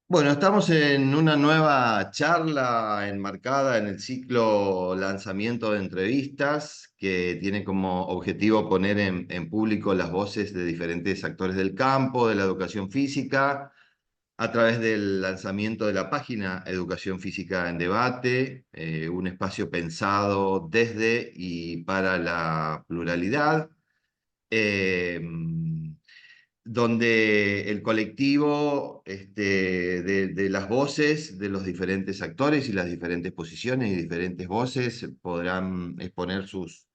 Bueno, estamos en una nueva charla enmarcada en el ciclo lanzamiento de entrevistas que tiene como objetivo poner en público las voces de diferentes actores del campo, de la educación física, a través del lanzamiento de la página Educación Física en Debate, un espacio pensado desde y para la pluralidad. eh, donde el colectivo de las voces de los diferentes actores y las diferentes posiciones y diferentes voces podrán exponer sus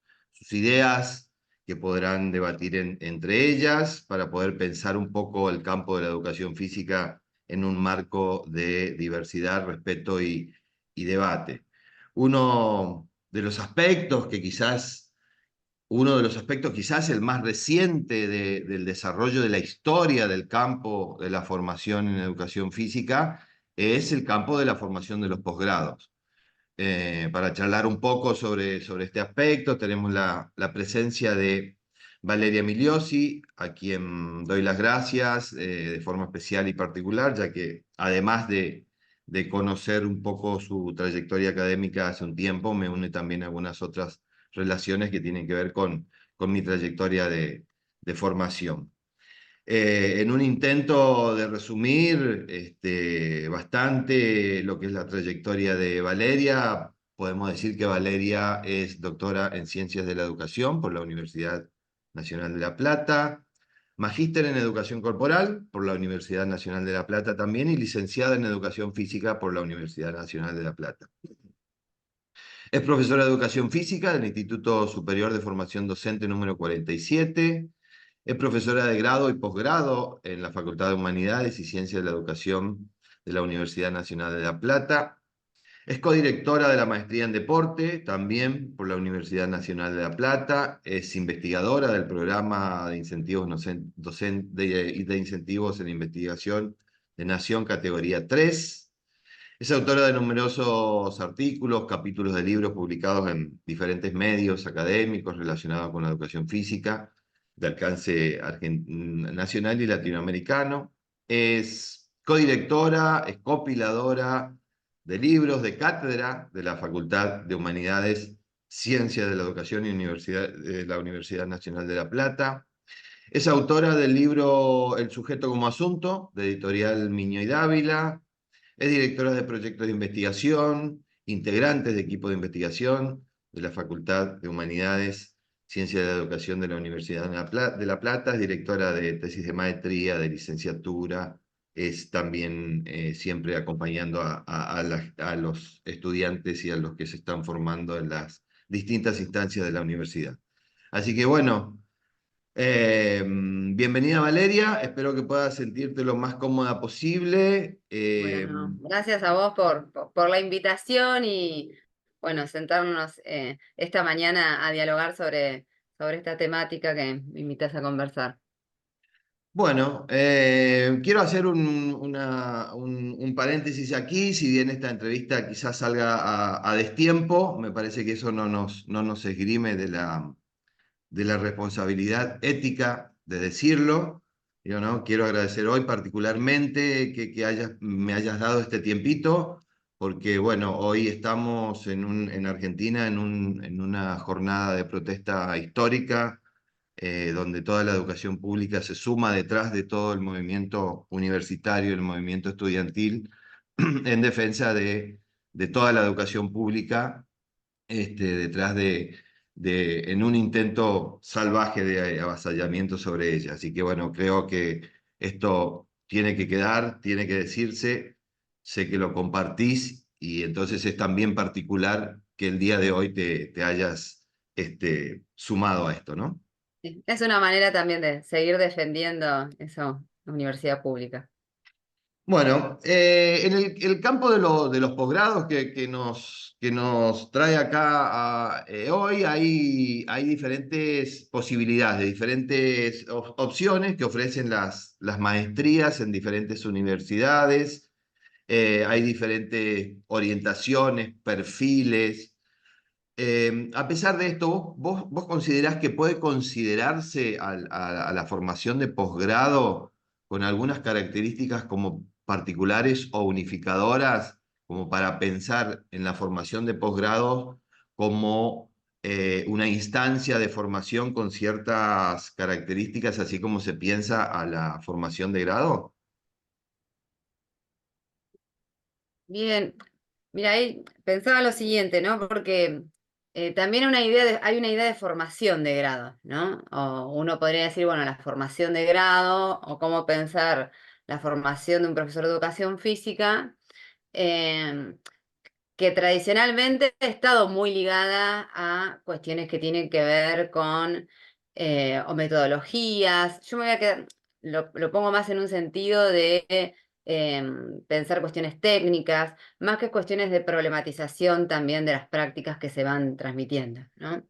ideas, que podrán debatir entre ellas para poder pensar un poco el campo de la educación física en un marco de diversidad, respeto y debate. Uno de los aspectos que quizás uno de los aspectos quizás el más reciente del desarrollo de la historia del campo de la formación en educación física es el campo de la formación de los posgrados. Para charlar un poco sobre este aspecto, tenemos la presencia de Valeria Migliosi, a quien doy las gracias de forma especial y particular, ya que además de conocer un poco su trayectoria académica hace un tiempo, me une también algunas otras relaciones que tienen que ver con mi trayectoria de formación. En un intento de resumir bastante lo que es la trayectoria de Valeria, podemos decir que Valeria es doctora en Ciencias de la Educación por la Universidad Nacional de La Plata, magíster en Educación Corporal por la Universidad Nacional de La Plata también y licenciada en Educación Física por la Universidad Nacional de La Plata. Es profesora de Educación Física del Instituto Superior de Formación Docente número 47. Es profesora de grado y posgrado en la Facultad de Humanidades y Ciencias de la Educación de la Universidad Nacional de La Plata. Es codirectora de la maestría en deporte, también por la Universidad Nacional de La Plata. Es investigadora del programa de incentivos y de incentivos en investigación de Nación categoría 3. Es autora de numerosos artículos, capítulos de libros publicados en diferentes medios académicos relacionados con la educación física de alcance nacional y latinoamericano. Es codirectora, es copiladora de libros de cátedra de la Facultad de Humanidades, Ciencias de la Educación y de la Universidad Nacional de La Plata. Es autora del libro El sujeto como asunto, de editorial Miño y Dávila. Es directora de proyectos de investigación, integrante de equipo de investigación de la Facultad de Humanidades, Ciencia de la Educación de la Universidad de La Plata, es directora de tesis de maestría, de licenciatura, es también siempre acompañando a los estudiantes y a los que se están formando en las distintas instancias de la universidad. Así que bueno, bienvenida Valeria, espero que puedas sentirte lo más cómoda posible. Bueno, gracias a vos por la invitación y bueno, sentarnos esta mañana a dialogar sobre esta temática que me invitas a conversar. Bueno, quiero hacer un paréntesis aquí, si bien esta entrevista quizás salga a destiempo, me parece que eso no nos esgrime de la responsabilidad ética de decirlo. Yo no quiero agradecer hoy particularmente que me hayas dado este tiempito, porque bueno, hoy estamos en Argentina en una jornada de protesta histórica, donde toda la educación pública se suma detrás de todo el movimiento universitario, el movimiento estudiantil, en defensa de toda la educación pública, detrás en un intento salvaje de avasallamiento sobre ella. Así que bueno, creo que esto tiene que quedar, tiene que decirse, sé que lo compartís y entonces es también particular que el día de hoy te hayas sumado a esto, ¿no? Sí, es una manera también de seguir defendiendo eso, la universidad pública. Bueno, en el campo de los posgrados que nos trae acá hoy, hay diferentes posibilidades, diferentes opciones que ofrecen las maestrías en diferentes universidades. Hay diferentes orientaciones, perfiles. A pesar de esto, ¿vos considerás que puede considerarse a la formación de posgrado con algunas características como particulares o unificadoras como para pensar en la formación de posgrados como una instancia de formación con ciertas características, así como se piensa a la formación de grado? Bien, mira, ahí pensaba lo siguiente, ¿no? Porque también hay una idea de formación de grado, ¿no? O uno podría decir, bueno, la formación de grado o cómo pensar la formación de un profesor de educación física. em, que tradicionalmente ha estado muy ligada a cuestiones que tienen que ver con o metodologías. Yo me voy a quedar, lo pongo más en un sentido de pensar cuestiones técnicas, más que cuestiones de problematización también de las prácticas que se van transmitiendo, ¿no?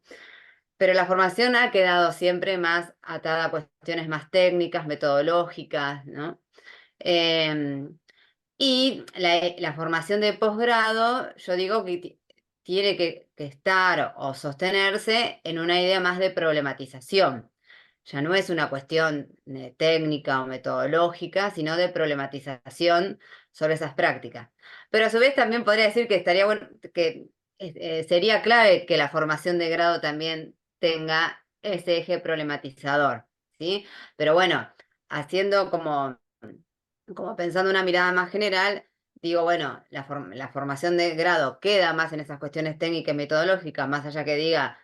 Pero la formación ha quedado siempre más atada a cuestiones más técnicas, metodológicas, ¿no? Em, y la formación de posgrado, yo digo que tiene que estar o sostenerse en una idea más de problematización. Ya no es una cuestión técnica o metodológica, sino de problematización sobre esas prácticas. Pero a su vez también podría decir que estaría bueno, que sería clave que la formación de grado también tenga ese eje problematizador, ¿sí? Pero bueno, haciendo como pensando una mirada más general, digo, bueno, la formación de grado queda más en esas cuestiones técnicas y metodológicas, más allá que diga,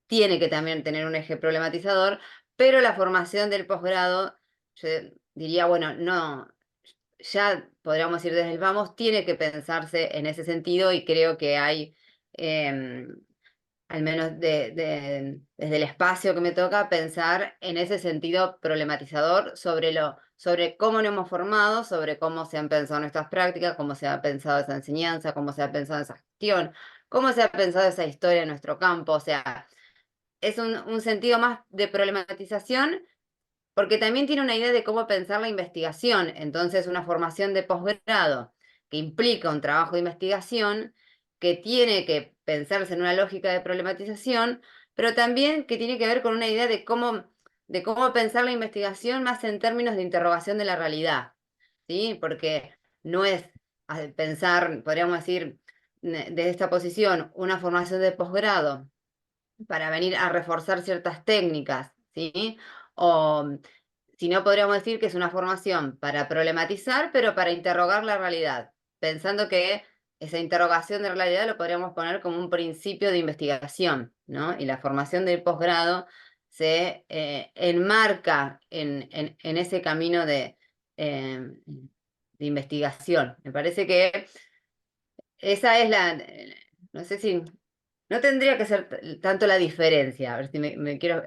tiene que también tener un eje problematizador, pero la formación del posgrado, yo diría, bueno, no, ya podríamos ir desde el vamos, tiene que pensarse en ese sentido y creo que hay... em, al menos desde el espacio que me toca, pensar en ese sentido problematizador sobre cómo nos hemos formado, sobre cómo se han pensado nuestras prácticas, cómo se ha pensado esa enseñanza, cómo se ha pensado esa gestión, cómo se ha pensado esa historia en nuestro campo. O sea, es un sentido más de problematización porque también tiene una idea de cómo pensar la investigación. Entonces, una formación de posgrado que implica un trabajo de investigación, que tiene que pensarse en una lógica de problematización, pero también que tiene que ver con una idea de cómo pensar la investigación más en términos de interrogación de la realidad, ¿sí? Porque no es pensar, podríamos decir, desde esta posición, una formación de posgrado para venir a reforzar ciertas técnicas, ¿sí? O si no, podríamos decir que es una formación para problematizar, pero para interrogar la realidad, pensando que esa interrogación de realidad lo podríamos poner como un principio de investigación, ¿no? Y la formación del posgrado se enmarca en ese camino de investigación. Me parece que esa es no sé si, no tendría que ser tanto la diferencia, a ver si me quiero,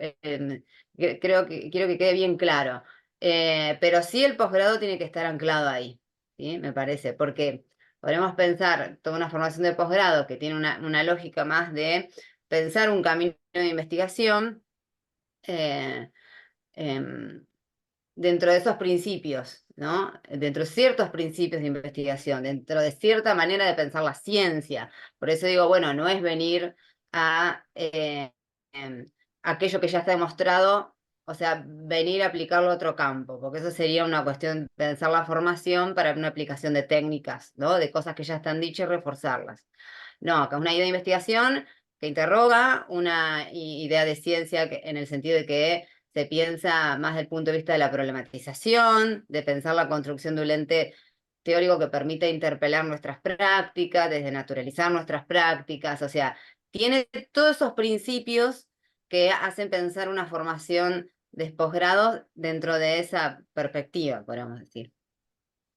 creo que quiero que quede bien claro. Pero sí el posgrado tiene que estar anclado ahí, ¿sí? Me parece, porque podemos pensar toda una formación de posgrado que tiene una lógica más de pensar un camino de investigación, eh, em, dentro de esos principios, ¿no? Dentro de ciertos principios de investigación, dentro de cierta manera de pensar la ciencia. Por eso digo, bueno, no es venir a aquello que ya está demostrado, o sea, venir a aplicarlo a otro campo, porque eso sería una cuestión de pensar la formación para una aplicación de técnicas, ¿no? De cosas que ya están dichas y reforzarlas. No, acá es una idea de investigación que interroga una idea de ciencia en el sentido de que se piensa más desde el punto de vista de la problematización, de pensar la construcción de un lente teórico que permita interpelar nuestras prácticas, desde naturalizar nuestras prácticas, o sea, tiene todos esos principios que hacen pensar una formación de posgrado dentro de esa perspectiva, podríamos decir.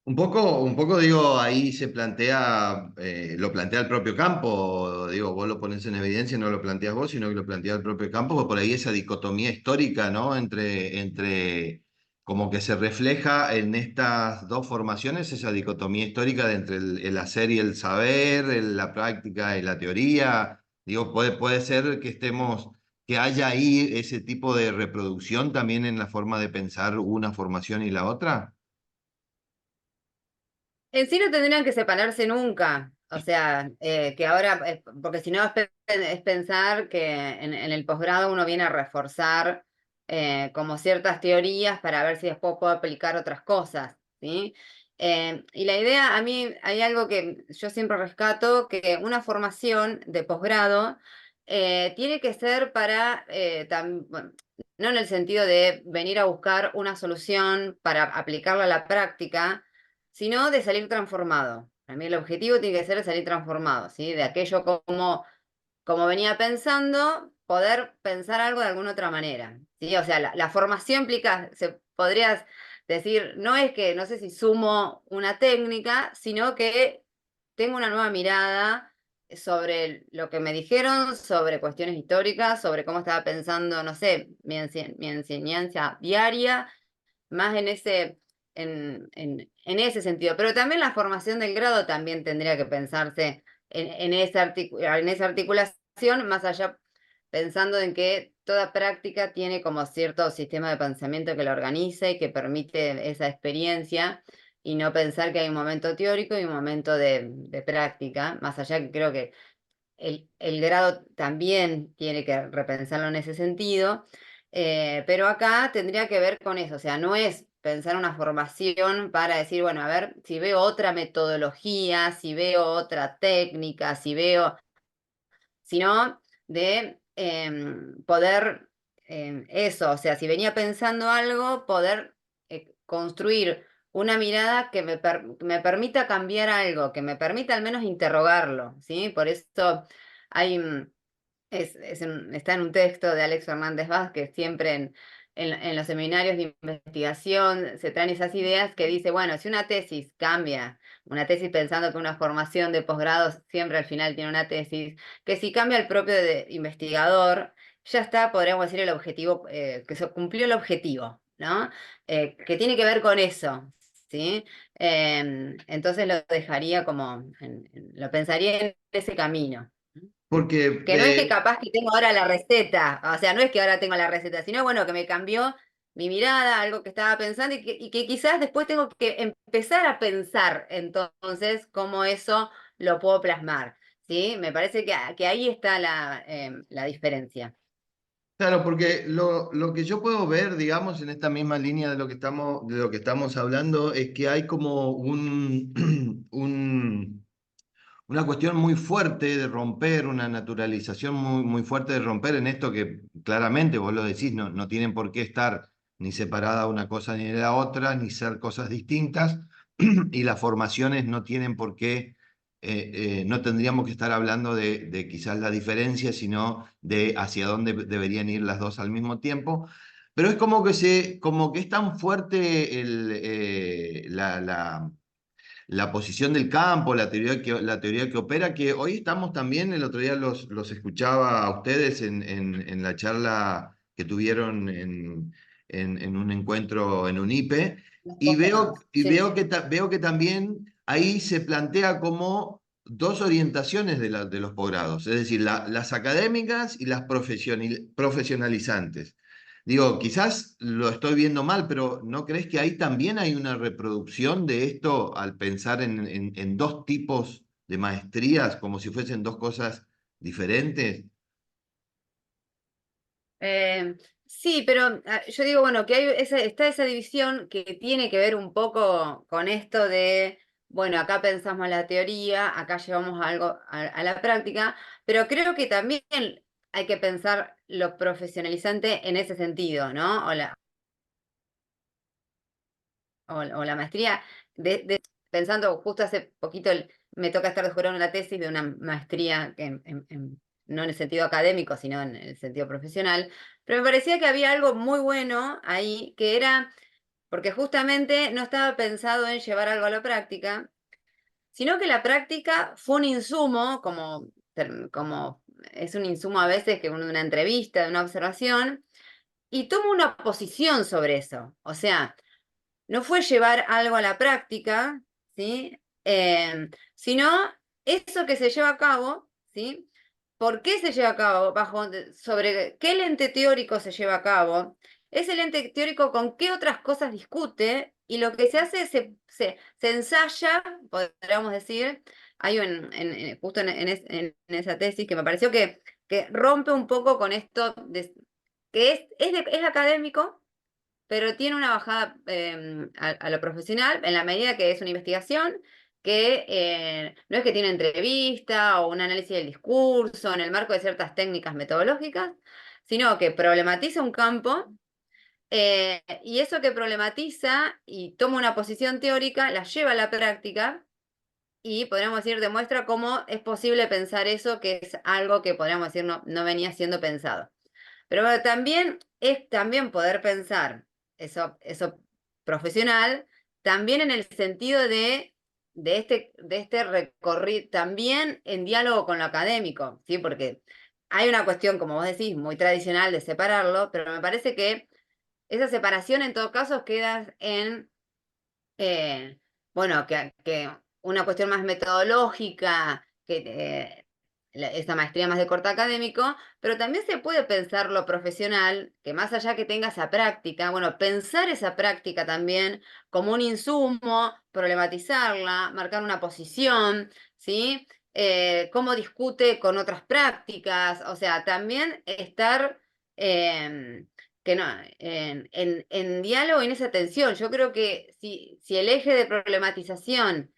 Un poco digo, ahí se plantea, lo plantea el propio campo, digo, vos lo pones en evidencia, no lo planteas vos, sino que lo plantea el propio campo, porque por ahí esa dicotomía histórica, ¿no? Entre, como que se refleja en estas dos formaciones, esa dicotomía histórica de entre el hacer y el saber, la práctica y la teoría. Digo, puede ser que estemos, que haya ahí ese tipo de reproducción también en la forma de pensar una formación y la otra. En sí no tendrían que separarse nunca, o sea, que ahora, porque si no es pensar que en el posgrado uno viene a reforzar como ciertas teorías para ver si después puedo aplicar otras cosas, ¿sí? Y la idea, a mí hay algo que yo siempre rescato, que una formación de posgrado tiene que ser para, bueno, no en el sentido de venir a buscar una solución para aplicarla a la práctica, sino de salir transformado. Para mí el objetivo tiene que ser salir transformado, ¿sí? De aquello como venía pensando, poder pensar algo de alguna otra manera, ¿sí? O sea, la formación implica, se podría decir, no es que, no sé si sumo una técnica, sino que tengo una nueva mirada sobre lo que me dijeron, sobre cuestiones históricas, sobre cómo estaba pensando, no sé, mi enseñanza diaria, más en ese sentido. Pero también la formación del grado también tendría que pensarse en esa articulación, más allá pensando en que toda práctica tiene como cierto sistema de pensamiento que lo organiza y que permite esa experiencia, y no pensar que hay un momento teórico y un momento de práctica, más allá que creo que el grado también tiene que repensarlo en ese sentido, pero acá tendría que ver con eso, o sea, no es pensar una formación para decir, bueno, a ver, si veo otra metodología, si veo otra técnica, si veo, sino de poder eso, o sea, si venía pensando algo, poder construir una mirada que me permita cambiar algo, que me permita al menos interrogarlo, ¿sí? Por eso hay, está en un texto de Alex Fernández Vázquez, siempre en los seminarios de investigación se traen esas ideas que dice, bueno, si una tesis cambia, una tesis pensando que una formación de posgrados siempre al final tiene una tesis, que si cambia el propio investigador, ya está, podríamos decir, el objetivo, que se cumplió el objetivo, ¿no? Que tiene que ver con eso, ¿sí? Entonces lo dejaría como, lo pensaría en ese camino. Porque Que no es que capaz que tengo ahora la receta, o sea, no es que ahora tengo la receta, sino bueno, que me cambió mi mirada, algo que estaba pensando y que quizás después tengo que empezar a pensar entonces cómo eso lo puedo plasmar, ¿sí? Me parece que ahí está la diferencia. claro, porque lo que yo puedo ver, digamos, en esta misma línea de lo que estamos hablando, es que hay como una cuestión muy fuerte de romper, una naturalización muy fuerte de romper en esto que claramente vos lo decís, no tienen por qué estar ni separada una cosa ni de la otra, ni ser cosas distintas, y las formaciones no tienen por qué, no tendríamos que estar hablando de quizás la diferencia, sino de hacia dónde deberían ir las dos al mismo tiempo. Pero es como que es tan fuerte la posición del campo, la teoría que opera, que hoy estamos también, el otro día los escuchaba a ustedes en la charla que tuvieron en un encuentro en UNIPE, Los y veo, posgrados, y sí. veo que también ahí se plantea como dos orientaciones de los posgrados, es decir, las académicas y las profesionalizantes. Digo, quizás lo estoy viendo mal, pero ¿no crees que ahí también hay una reproducción de esto al pensar en dos tipos de maestrías como si fuesen dos cosas diferentes? Sí, pero yo digo, bueno, que está esa división que tiene que ver un poco con esto de, bueno, acá pensamos la teoría, acá llevamos algo a la práctica, pero creo que también hay que pensar lo profesionalizante en ese sentido, ¿no? O la maestría, pensando, justo hace poquito me toca estar descubriendo una tesis de una maestría que no en el sentido académico, sino en el sentido profesional, pero me parecía que había algo muy bueno ahí, que era, porque justamente no estaba pensado en llevar algo a la práctica, sino que la práctica fue un insumo, como es un insumo a veces que uno de una entrevista, de una observación, y tomo una posición sobre eso. O sea, no fue llevar algo a la práctica, ¿sí? Sino eso que se lleva a cabo, ¿sí? ¿Por qué se lleva a cabo? Sobre qué lente teórico se lleva a cabo. Ese lente teórico con qué otras cosas discute y lo que se hace es se ensaya, podríamos decir, hay justo en esa tesis que me pareció que rompe un poco con esto que es académico, pero tiene una bajada a lo profesional en la medida que es una investigación que no es que tiene entrevista o un análisis del discurso en el marco de ciertas técnicas metodológicas, sino que problematiza un campo y eso que problematiza y toma una posición teórica, la lleva a la práctica y podríamos decir, demuestra cómo es posible pensar eso, que es algo que podríamos decir no venía siendo pensado. Pero bueno, también es también poder pensar eso profesional, también en el sentido de este recorrido, también en diálogo con lo académico, ¿sí? Porque hay una cuestión, como vos decís, muy tradicional de separarlo, pero me parece que esa separación en todo caso queda en, bueno, que una cuestión más metodológica, que esa maestría más de corte académico, pero también se puede pensar lo profesional, que más allá que tenga esa práctica, bueno, pensar esa práctica también como un insumo, problematizarla, marcar una posición, ¿sí? Cómo discute con otras prácticas, o sea, también estar que no, en diálogo y en esa tensión. Yo creo que si el eje de problematización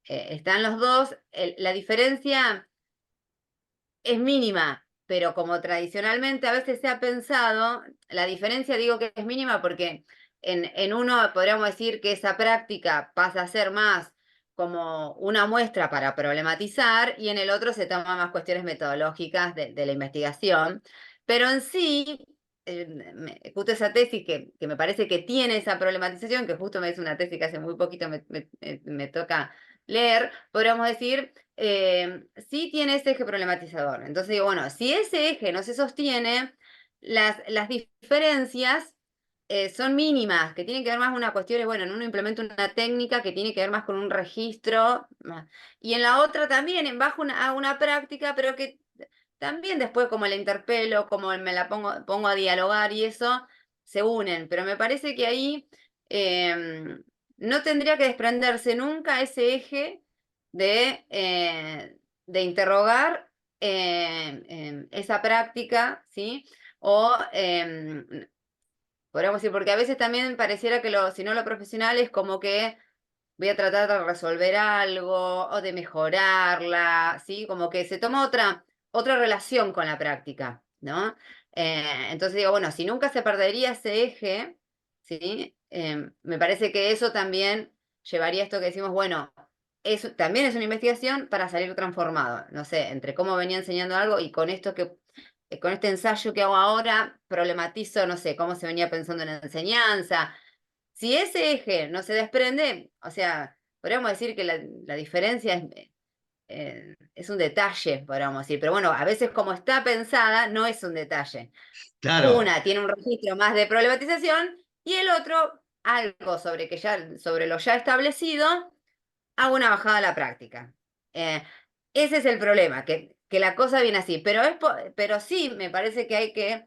están los dos, la diferencia es mínima, pero como tradicionalmente a veces se ha pensado, la diferencia digo que es mínima porque en uno podríamos decir que esa práctica pasa a ser más como una muestra para problematizar y en el otro se toman más cuestiones metodológicas de la investigación, pero en sí, justo esa tesis que me parece que tiene esa problematización, que justo me hizo una tesis que hace muy poquito me toca leer, podríamos decir, sí tiene ese eje problematizador. Entonces digo, bueno, si ese eje no se sostiene, las diferencias son mínimas, que tienen que ver más con una cuestión, bueno, en uno implementa una técnica que tiene que ver más con un registro, y en la otra también, bajo a una práctica, pero que también después como la interpelo, como me la pongo a dialogar y eso, se unen. Pero me parece que ahí no tendría que desprenderse nunca ese eje de interrogar esa práctica, ¿sí? O podríamos decir, porque a veces también pareciera que si no lo profesional es como que voy a tratar de resolver algo o de mejorarla, ¿sí? Como que se toma otra relación con la práctica, ¿no? Entonces digo, bueno, si nunca se perdería ese eje, ¿sí? Me parece que eso también llevaría a esto que decimos, bueno, también es una investigación para salir transformado, no sé, entre cómo venía enseñando algo y con esto con este ensayo que hago ahora, problematizo, no sé, cómo se venía pensando en la enseñanza, si ese eje no se desprende, o sea, podríamos decir que la diferencia es un detalle, podríamos decir, pero bueno, a veces como está pensada, no es un detalle. Claro, Una tiene un registro más de problematización y el otro algo sobre lo ya establecido, hago una bajada a la práctica. Eh, Ese es el problema, que la cosa viene así, pero sí me parece que hay que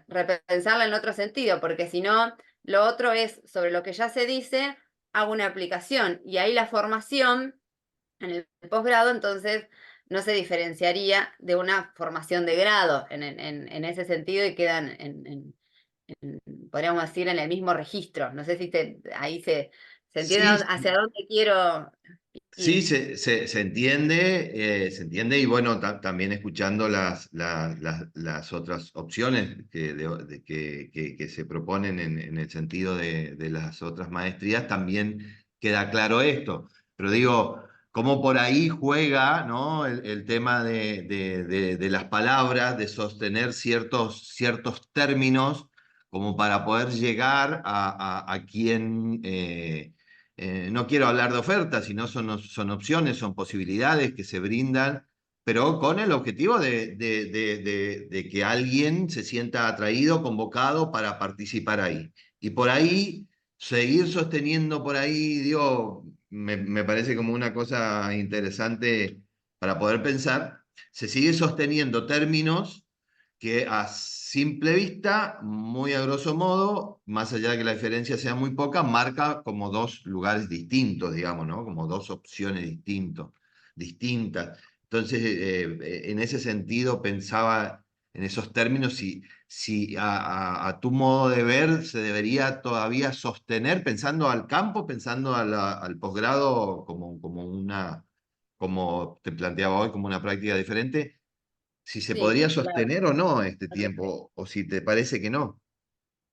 repensarla en otro sentido, porque si no, lo otro es sobre lo que ya se dice, hago una aplicación y ahí la formación en el posgrado, entonces no se diferenciaría de una formación de grado en ese sentido y quedan podríamos decir, en el mismo registro. No sé si ahí se entiende sí, hacia dónde quiero sí, ir. se entiende y bueno, también escuchando las otras opciones que se proponen en el sentido de las otras maestrías, también queda claro esto. Pero digo, cómo por ahí juega, ¿no? El tema de las palabras, de sostener ciertos términos como para poder llegar a quien... no quiero hablar de ofertas, sino son opciones, son posibilidades que se brindan, pero con el objetivo de que alguien se sienta atraído, convocado para participar ahí. Y por ahí, seguir sosteniendo por ahí, digo, me parece como una cosa interesante para poder pensar, se sigue sosteniendo términos que a simple vista, muy a grosso modo, más allá de que la diferencia sea muy poca, marca como dos lugares distintos, digamos, ¿no? Como dos opciones distintas. Entonces, en ese sentido pensaba en esos términos, si a tu modo de ver se debería todavía sostener, pensando al campo, pensando al posgrado como te planteaba hoy, como una práctica diferente, si se Sí, podría claro. sostener o no este tiempo, o si te parece que no.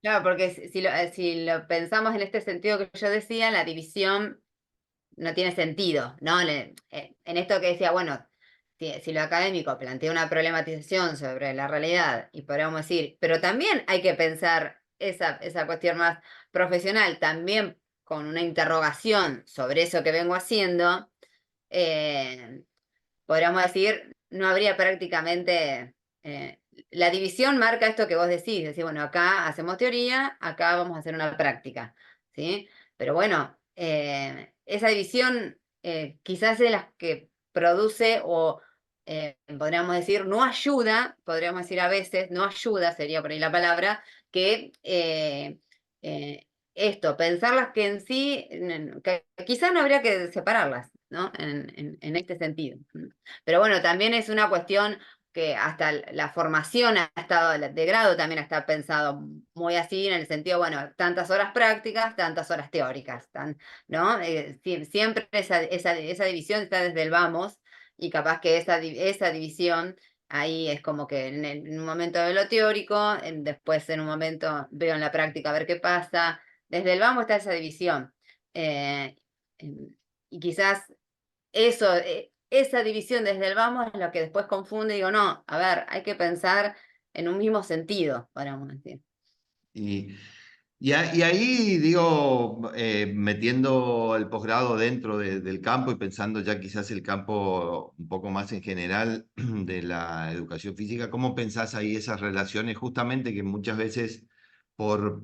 Claro, porque si lo pensamos en este sentido que yo decía, la división no tiene sentido, ¿no? En esto que decía, bueno, si lo académico plantea una problematización sobre la realidad, y podríamos decir, pero también hay que pensar esa cuestión más profesional, también con una interrogación sobre eso que vengo haciendo, eh, podríamos decir, no habría prácticamente... la división marca esto que vos decís, decir, bueno, acá hacemos teoría, acá vamos a hacer una práctica, ¿sí? Pero bueno, esa división quizás es la que produce o podríamos decir, no ayuda, podríamos decir a veces, no ayuda, sería por ahí la palabra, que eh, esto, pensarlas que en sí, que quizás no habría que separarlas, ¿no? En este sentido. Pero bueno, también es una cuestión que hasta la formación ha estado, de grado también está pensado muy así, en el sentido, bueno, tantas horas prácticas, tantas horas teóricas, ¿no? Siempre esa división está desde el vamos, y capaz que esa división ahí es como que en un momento veo lo teórico, después en un momento veo en la práctica a ver qué pasa. Desde el vamos está esa división. Eh, y quizás esa división desde el vamos es lo que después confunde y digo, no, a ver, hay que pensar en un mismo sentido, podríamos decir. Y, y ahí, digo, metiendo el posgrado dentro del campo y pensando ya quizás el campo un poco más en general de la educación física, ¿cómo pensás ahí esas relaciones justamente que muchas veces por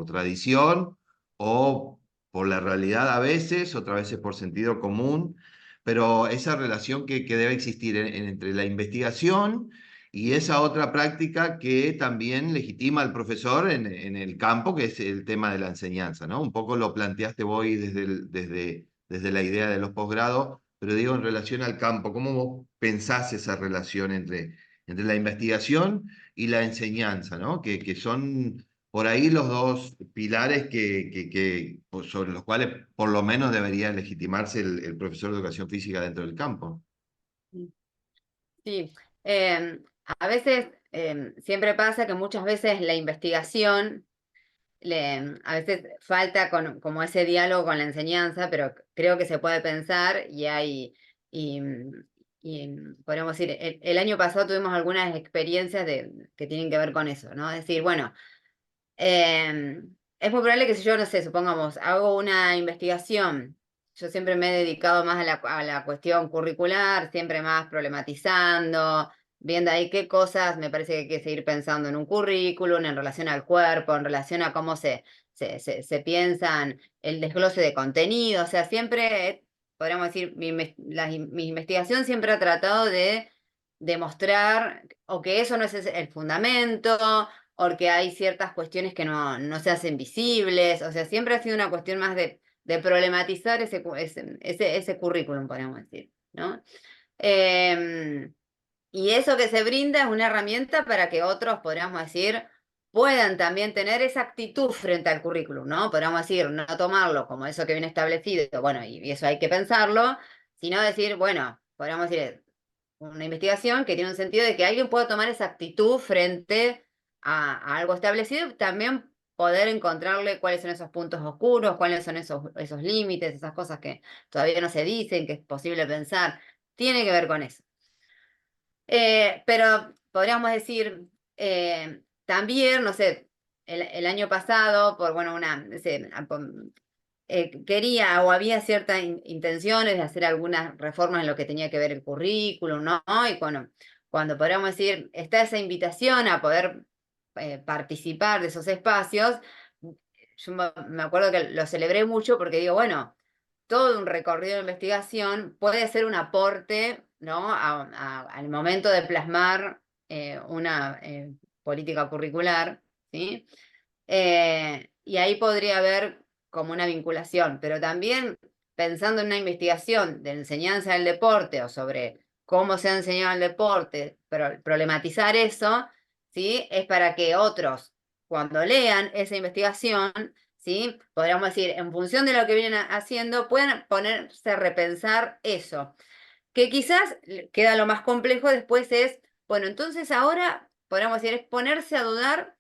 tradición o por la realidad a veces, otras veces por sentido común, pero esa relación que debe existir entre la investigación y esa otra práctica que también legitima al profesor en el campo, que es el tema de la enseñanza, ¿no? Un poco lo planteaste vos desde la idea de los posgrados, pero digo en relación al campo, ¿cómo vos pensás esa relación entre la investigación y la enseñanza, ¿no? Que son por ahí los dos pilares sobre los cuales por lo menos debería legitimarse el profesor de educación física dentro del campo. Sí, a veces, siempre pasa que muchas veces la investigación, a veces falta como ese diálogo con la enseñanza, pero creo que se puede pensar y, podríamos decir, el año pasado tuvimos algunas experiencias que tienen que ver con eso, ¿no? Es decir, bueno, es muy probable que si yo, no sé, supongamos, hago una investigación, yo siempre me he dedicado más a la cuestión curricular, siempre más problematizando, viendo ahí qué cosas me parece que hay que seguir pensando en un currículum, en relación al cuerpo, en relación a cómo se piensan el desglose de contenido, o sea, siempre, podríamos decir, mi investigación siempre ha tratado de demostrar o que eso no es el fundamento, porque hay ciertas cuestiones que no se hacen visibles, o sea, siempre ha sido una cuestión más de problematizar ese currículum, podríamos decir, ¿no? Em, y eso que se brinda es una herramienta para que otros, podríamos decir, puedan también tener esa actitud frente al currículum, ¿no? Podríamos decir, no tomarlo como eso que viene establecido, bueno, y eso hay que pensarlo, sino decir, bueno, podríamos decir, una investigación que tiene un sentido de que alguien pueda tomar esa actitud frente a algo establecido, y también poder encontrarle cuáles son esos puntos oscuros, cuáles son esos límites, esas cosas que todavía no se dicen, que es posible pensar. Tiene que ver con eso. Pero podríamos decir, también, no sé, el año pasado, por, bueno, no sé, quería o había ciertas intenciones de hacer algunas reformas en lo que tenía que ver el currículum, ¿no? Y bueno, cuando podríamos decir, está esa invitación a poder participar de esos espacios, yo me acuerdo que lo celebré mucho porque digo, bueno, todo un recorrido de investigación puede ser un aporte, ¿no? Al momento de plasmar una política curricular, ¿sí? Y ahí podría haber como una vinculación, pero también pensando en una investigación de enseñanza del deporte o sobre cómo se ha enseñado el deporte, pero problematizar eso, ¿sí? Es para que otros, cuando lean esa investigación, ¿sí? Podríamos decir, en función de lo que vienen haciendo, puedan ponerse a repensar eso. Que quizás queda lo más complejo después es, bueno, entonces ahora, podríamos decir, es ponerse a dudar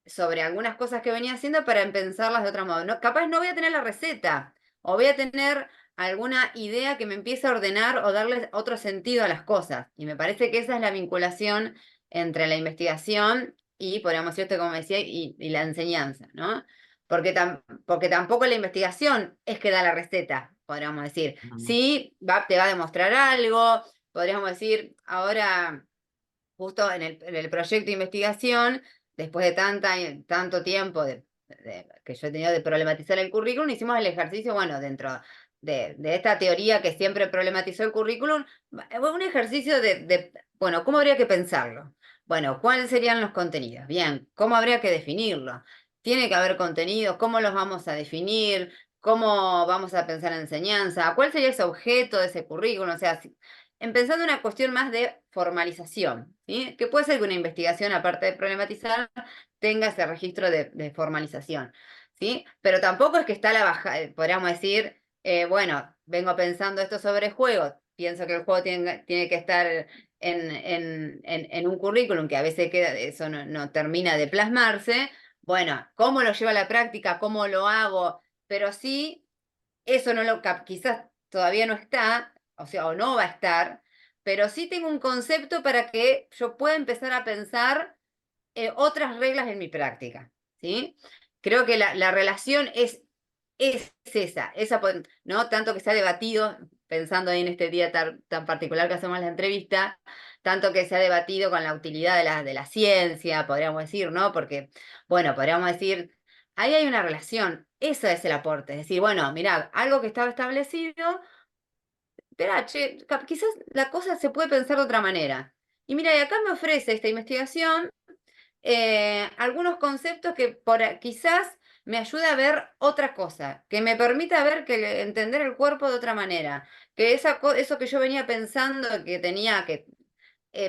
sobre algunas cosas que venía haciendo para pensarlas de otro modo. No, capaz no voy a tener la receta, o voy a tener alguna idea que me empiece a ordenar o darle otro sentido a las cosas. Y me parece que esa es la vinculación entre la investigación y, podríamos decir, como decía, y la enseñanza, ¿no? Porque tampoco la investigación es que da la receta, podríamos decir. Sí, te va a demostrar algo, podríamos decir, ahora justo en el proyecto de investigación, después de tanto tiempo que yo he tenido de problematizar el currículum, hicimos el ejercicio, bueno, dentro de esta teoría que siempre problematizó el currículum, un ejercicio bueno, ¿cómo habría que pensarlo? Bueno, ¿cuáles serían los contenidos? Bien, ¿cómo habría que definirlo? Tiene que haber contenidos, ¿cómo los vamos a definir? ¿Cómo vamos a pensar en enseñanza? ¿Cuál sería ese objeto de ese currículum? O sea, empezando una cuestión más de formalización, ¿sí? Que puede ser que una investigación, aparte de problematizar, tenga ese registro de formalización, ¿sí? Pero tampoco es que está a la baja, podríamos decir, bueno, vengo pensando esto sobre juegos, pienso que el juego tiene que estar en un currículum que a veces queda, eso no termina de plasmarse. Bueno, ¿cómo lo llevo a la práctica? ¿Cómo lo hago? Pero sí, eso no lo, quizás todavía no está, o sea, o no va a estar, pero sí tengo un concepto para que yo pueda empezar a pensar otras reglas en mi práctica, ¿sí? Creo que la relación es esa, ¿no? Tanto que se ha debatido, pensando en este día tan particular que hacemos la entrevista, tanto que se ha debatido con la utilidad de la ciencia, podríamos decir, ¿no? Porque, bueno, podríamos decir, ahí hay una relación, eso es el aporte, es decir, bueno, mirá, algo que estaba establecido, espera, che, quizás la cosa se puede pensar de otra manera. Y mira, y acá me ofrece esta investigación algunos conceptos que quizás me ayude a ver otra cosa, que me permita ver entender el cuerpo de otra manera, que eso que yo venía pensando que tenía que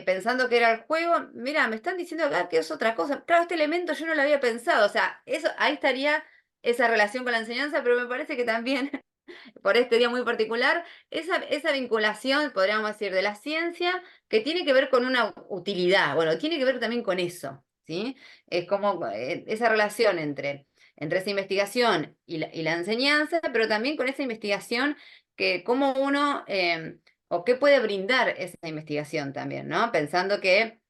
pensando que era el juego, mira, me están diciendo acá que es otra cosa. Claro, este elemento yo no lo había pensado, o sea, eso ahí estaría esa relación con la enseñanza, pero me parece que también por este día muy particular, esa vinculación, podríamos decir, de la ciencia, que tiene que ver con una utilidad, bueno, tiene que ver también con eso, ¿sí? Es como esa relación entre esa investigación y la enseñanza, pero también con esa investigación que cómo uno, o qué puede brindar esa investigación también, ¿no? Pensando que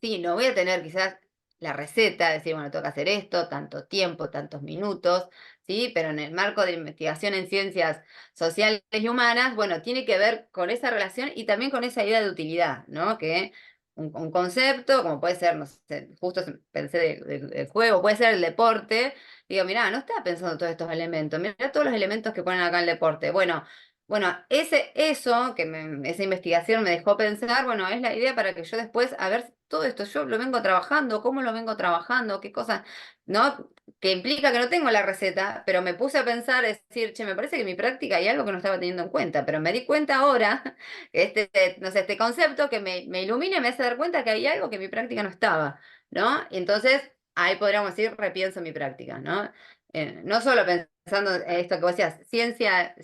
sí, no voy a tener quizás la receta, decir, bueno, tengo que hacer esto, tanto tiempo, tantos minutos, ¿sí? Pero en el marco de investigación en ciencias sociales y humanas, bueno, tiene que ver con esa relación y también con esa idea de utilidad, ¿no? Que un concepto, como puede ser, no sé, justo pensé del juego, puede ser el deporte, digo, mirá, no estaba pensando todos estos elementos, mirá todos los elementos que ponen acá en el deporte. Bueno, esa investigación me dejó pensar, bueno, es la idea para que yo después, a ver, todo esto yo lo vengo trabajando, cómo lo vengo trabajando, qué cosas, ¿no? Que implica que no tengo la receta, pero me puse a pensar, decir, che, me parece que en mi práctica hay algo que no estaba teniendo en cuenta, pero me di cuenta ahora, no sé, este concepto que me ilumina y me hace dar cuenta que hay algo que en mi práctica no estaba, ¿no? Y entonces, ahí podríamos decir, repienso mi práctica, ¿no? No solo pensando en esto que vos decías, ciencia,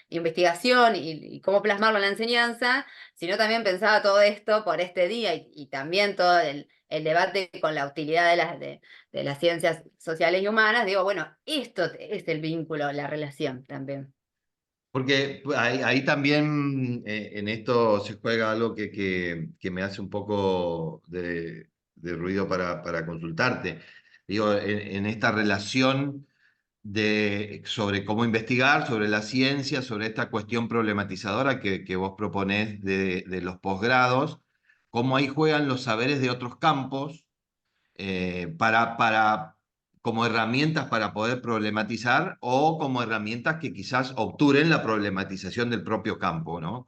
investigación y cómo plasmarlo en la enseñanza, sino también pensaba todo esto por este día y también todo el debate con la utilidad de las ciencias sociales y humanas. Digo, bueno, esto es el vínculo, la relación también. Porque ahí también en esto se juega algo que me hace un poco de ruido para consultarte. Digo, en esta relación sobre cómo investigar, sobre la ciencia, sobre esta cuestión problematizadora que vos proponés de los posgrados, cómo ahí juegan los saberes de otros campos como herramientas para poder problematizar o como herramientas que quizás obturen la problematización del propio campo, ¿no?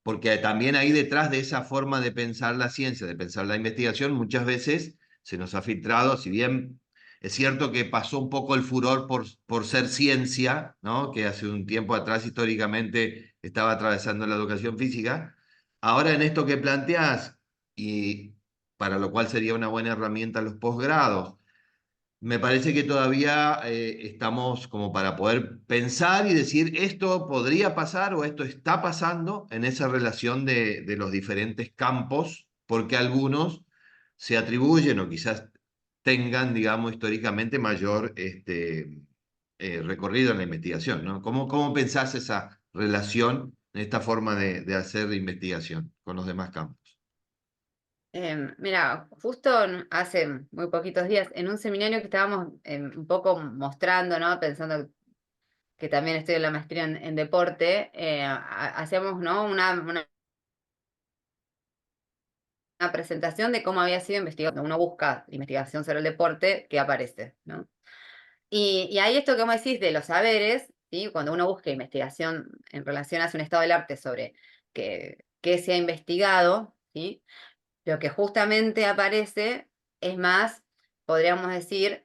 Porque también ahí detrás de esa forma de pensar la ciencia, de pensar la investigación, muchas veces se nos ha filtrado, si bien es cierto que pasó un poco el furor por ser ciencia, ¿no? Que hace un tiempo atrás históricamente estaba atravesando la educación física. Ahora en esto que planteás, y para lo cual sería una buena herramienta los posgrados, me parece que todavía estamos como para poder pensar y decir esto podría pasar o esto está pasando en esa relación de los diferentes campos, porque algunos se atribuyen o quizás tengan, digamos, históricamente mayor recorrido en la investigación, ¿no? ¿Cómo pensás esa relación, esta forma de hacer investigación con los demás campos? Mira, justo hace muy poquitos días, en un seminario que estábamos un poco mostrando, ¿no? Pensando que también estoy en la maestría en deporte, hacíamos, ¿no? Una presentación de cómo había sido investigado. Uno busca investigación sobre el deporte, ¿qué aparece, ¿no? Y ahí esto que vos decís de los saberes, ¿sí? Cuando uno busca investigación en relación a un estado del arte sobre qué se ha investigado, ¿sí? Lo que justamente aparece es más, podríamos decir,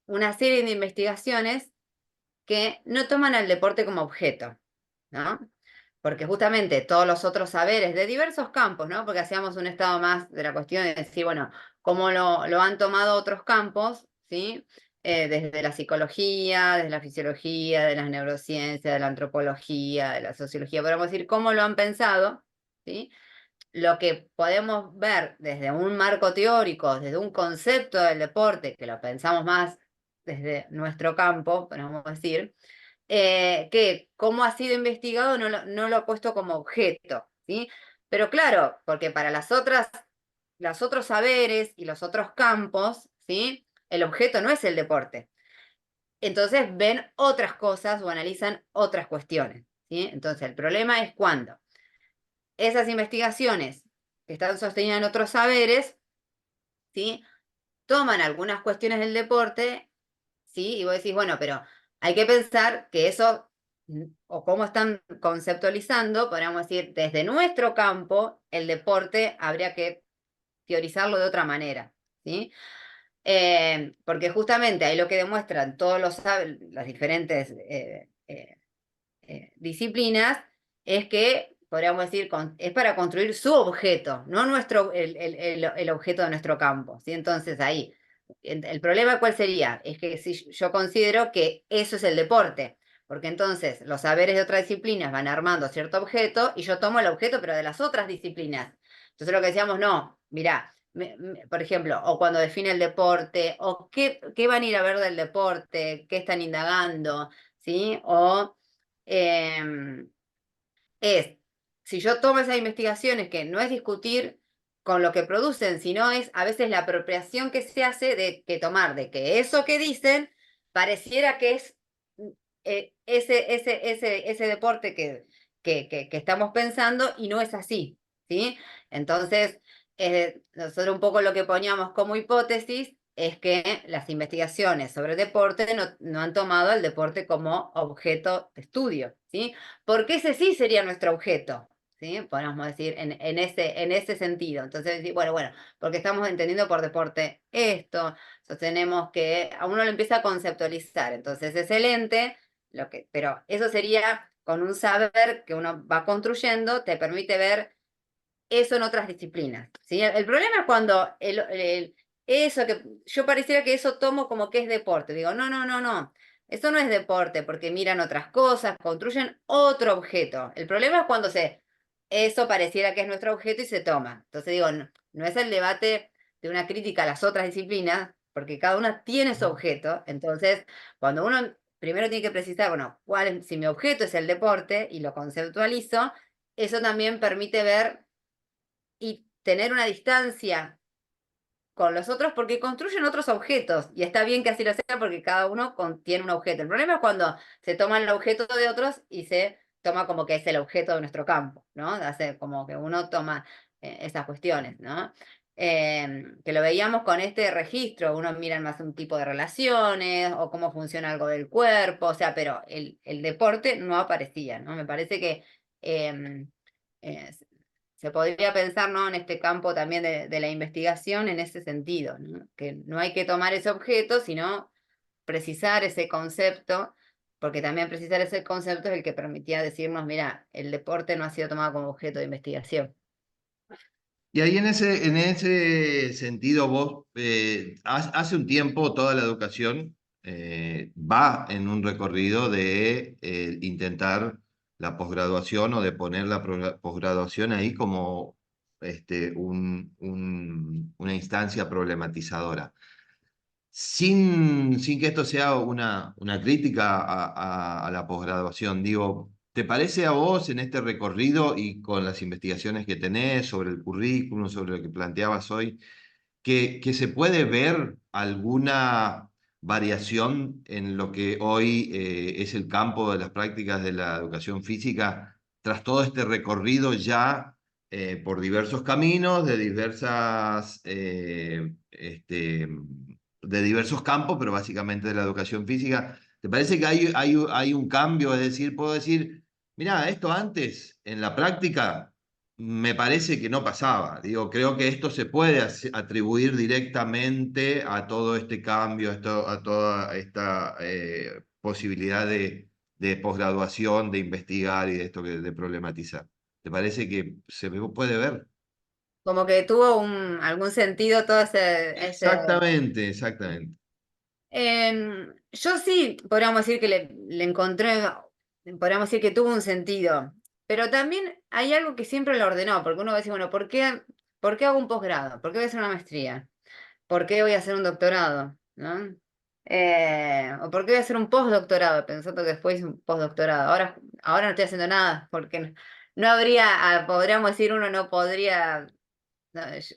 una serie de investigaciones que no toman al deporte como objeto, ¿no? Porque justamente todos los otros saberes de diversos campos, ¿no? Porque hacíamos un estado más de la cuestión de decir, bueno, cómo lo han tomado otros campos, ¿sí? Desde la psicología, desde la fisiología, de las neurociencias, de la antropología, de la sociología, podemos decir cómo lo han pensado, ¿sí? Lo que podemos ver desde un marco teórico, desde un concepto del deporte, que lo pensamos más desde nuestro campo, podemos decir, que cómo ha sido investigado no lo ha puesto como objeto, ¿sí? Pero claro, porque para los otros saberes y los otros campos, ¿sí? El objeto no es el deporte. Entonces ven otras cosas o analizan otras cuestiones, ¿sí? Entonces el problema es cuando esas investigaciones que están sostenidas en otros saberes, ¿sí? Toman algunas cuestiones del deporte, ¿sí? Y vos decís, bueno, pero hay que pensar que eso, o cómo están conceptualizando, podríamos decir, desde nuestro campo, el deporte habría que teorizarlo de otra manera, ¿sí? Porque justamente ahí lo que demuestran todos las diferentes disciplinas es que, podríamos decir, es para construir su objeto, no el objeto de nuestro campo, ¿sí? Entonces ahí, el problema ¿cuál sería? Es que si yo considero que eso es el deporte, porque entonces los saberes de otras disciplinas van armando cierto objeto y yo tomo el objeto, pero de las otras disciplinas. Entonces lo que decíamos, no, mirá, por ejemplo, o cuando define el deporte, o qué van a ir a ver del deporte, qué están indagando, ¿sí? O eh, es, si yo tomo esas investigaciones, que no es discutir con lo que producen, sino es a veces la apropiación que se hace de que tomar, de que eso que dicen pareciera que es ese deporte que estamos pensando y no es así, ¿sí? Entonces, nosotros un poco lo que poníamos como hipótesis es que las investigaciones sobre deporte no han tomado al deporte como objeto de estudio, ¿sí? Porque ese sí sería nuestro objeto, ¿sí? Podríamos decir en ese sentido. Entonces, bueno, porque estamos entendiendo por deporte esto, sostenemos que a uno lo empieza a conceptualizar, entonces es el ente, pero eso sería con un saber que uno va construyendo, te permite ver eso en otras disciplinas, ¿sí? El problema es cuando eso que yo pareciera que eso tomo como que es deporte. Digo, no. Eso no es deporte porque miran otras cosas, construyen otro objeto. El problema es cuando eso pareciera que es nuestro objeto y se toma. Entonces digo, no es el debate de una crítica a las otras disciplinas, porque cada una tiene su objeto. Entonces, cuando uno primero tiene que precisar, bueno, si mi objeto es el deporte y lo conceptualizo, eso también permite ver y tener una distancia con los otros porque construyen otros objetos y está bien que así lo sea porque cada uno tiene un objeto. El problema es cuando se toma el objeto de otros y se toma como que es el objeto de nuestro campo, ¿no? Hace como que uno toma esas cuestiones, ¿no? Que lo veíamos con este registro, uno mira más un tipo de relaciones o cómo funciona algo del cuerpo, o sea, pero el deporte no aparecía, ¿no? Me parece que eh, eh, se podría pensar, ¿no?, en este campo también de la investigación en ese sentido, ¿no? Que no hay que tomar ese objeto, sino precisar ese concepto, porque también precisar ese concepto es el que permitía decirnos, mira, el deporte no ha sido tomado como objeto de investigación. Y ahí en ese sentido, vos, hace un tiempo toda la educación va en un recorrido de intentar la posgraduación o de poner la posgraduación ahí como una instancia problematizadora. Sin que esto sea una crítica a la posgraduación, digo, ¿te parece a vos en este recorrido y con las investigaciones que tenés sobre el currículum, sobre lo que planteabas hoy, que se puede ver alguna variación en lo que hoy es el campo de las prácticas de la educación física tras todo este recorrido ya por diversos caminos, de diversos campos, pero básicamente de la educación física? ¿Te parece que hay un cambio? Es decir, puedo decir, mira, esto antes en la práctica me parece que no pasaba. Digo, creo que esto se puede atribuir directamente a todo este cambio, a toda esta posibilidad de posgraduación, de investigar y de esto de problematizar. ¿Te parece que se puede ver? Como que tuvo algún sentido todo ese. Exactamente, exactamente. Yo sí, podríamos decir que le encontré, podríamos decir que tuvo un sentido, pero también hay algo que siempre lo ordenó, porque uno va a decir, bueno, por qué hago un posgrado? ¿Por qué voy a hacer una maestría? ¿Por qué voy a hacer un doctorado? ¿No? ¿O por qué voy a hacer un postdoctorado? Pensando que después hice un postdoctorado. Ahora no estoy haciendo nada, porque no habría, podríamos decir, uno no podría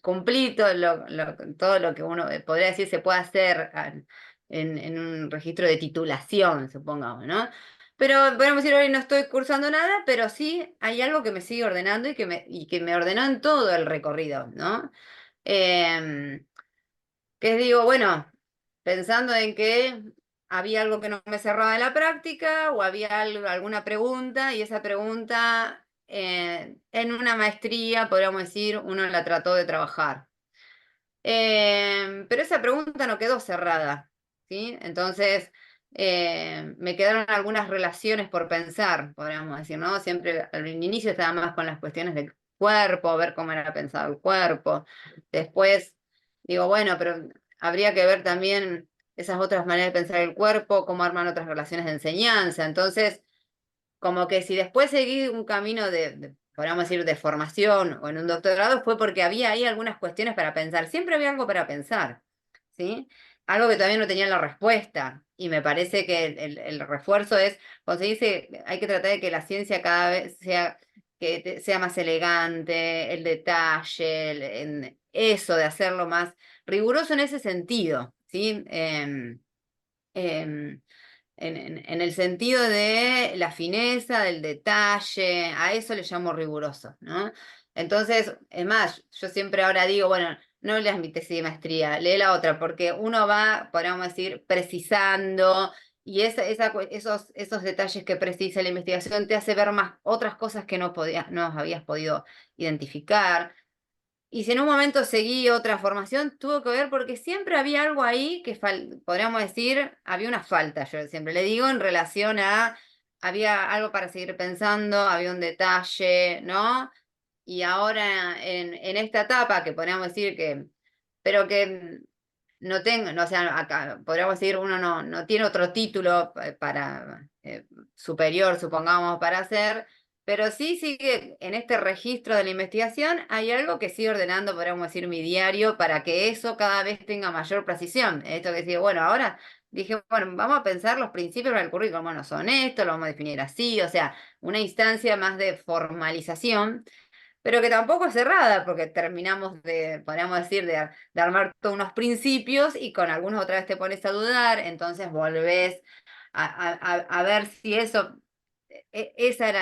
cumplir todo lo que uno podría decir se puede hacer en un registro de titulación, supongamos, ¿no? Pero podemos decir, hoy no estoy cursando nada, pero sí hay algo que me sigue ordenando y que me ordenó en todo el recorrido, ¿no? Em, que digo, bueno, pensando en que había algo que no me cerraba en la práctica o había alguna pregunta y esa pregunta en una maestría, podríamos decir, uno la trató de trabajar. Pero esa pregunta no quedó cerrada, ¿sí? Entonces, me quedaron algunas relaciones por pensar, podríamos decir, ¿no? Siempre al inicio estaba más con las cuestiones del cuerpo, ver cómo era pensado el cuerpo. Después, digo, bueno, pero habría que ver también esas otras maneras de pensar el cuerpo, cómo arman otras relaciones de enseñanza. Entonces, como que si después seguí un camino podríamos decir, de formación o en un doctorado, fue porque había ahí algunas cuestiones para pensar. Siempre había algo para pensar, ¿sí? Algo que todavía no tenía la respuesta. Y me parece que el refuerzo es conseguirse, hay que tratar de que la ciencia cada vez sea más elegante, el detalle, eso de hacerlo más riguroso en ese sentido, ¿sí? Em, en el sentido de la fineza, del detalle, a eso le llamo riguroso, ¿no? Entonces, es más, yo siempre ahora digo, bueno, no leas mi tesis de maestría, lee la otra, porque uno va, podríamos decir, precisando, y esos detalles que precisa la investigación te hace ver más otras cosas que no habías podido identificar. Y si en un momento seguí otra formación, tuvo que ver porque siempre había algo ahí que podríamos decir, había una falta, yo siempre le digo, en relación había algo para seguir pensando, había un detalle, ¿no? Y ahora en esta etapa que podríamos decir pero que no tengo, no, o sea, acá podríamos decir, uno no tiene otro título para superior, supongamos, para hacer, pero sí sigue en este registro de la investigación, hay algo que sigue ordenando, podríamos decir, mi diario, para que eso cada vez tenga mayor precisión. Esto que digo, bueno, ahora dije, bueno, vamos a pensar los principios del currículum, bueno, son estos, lo vamos a definir así, o sea, una instancia más de formalización pero que tampoco es cerrada, porque terminamos podríamos decir, de armar todos unos principios y con algunos otra vez te pones a dudar, entonces volvés a ver si eso, esa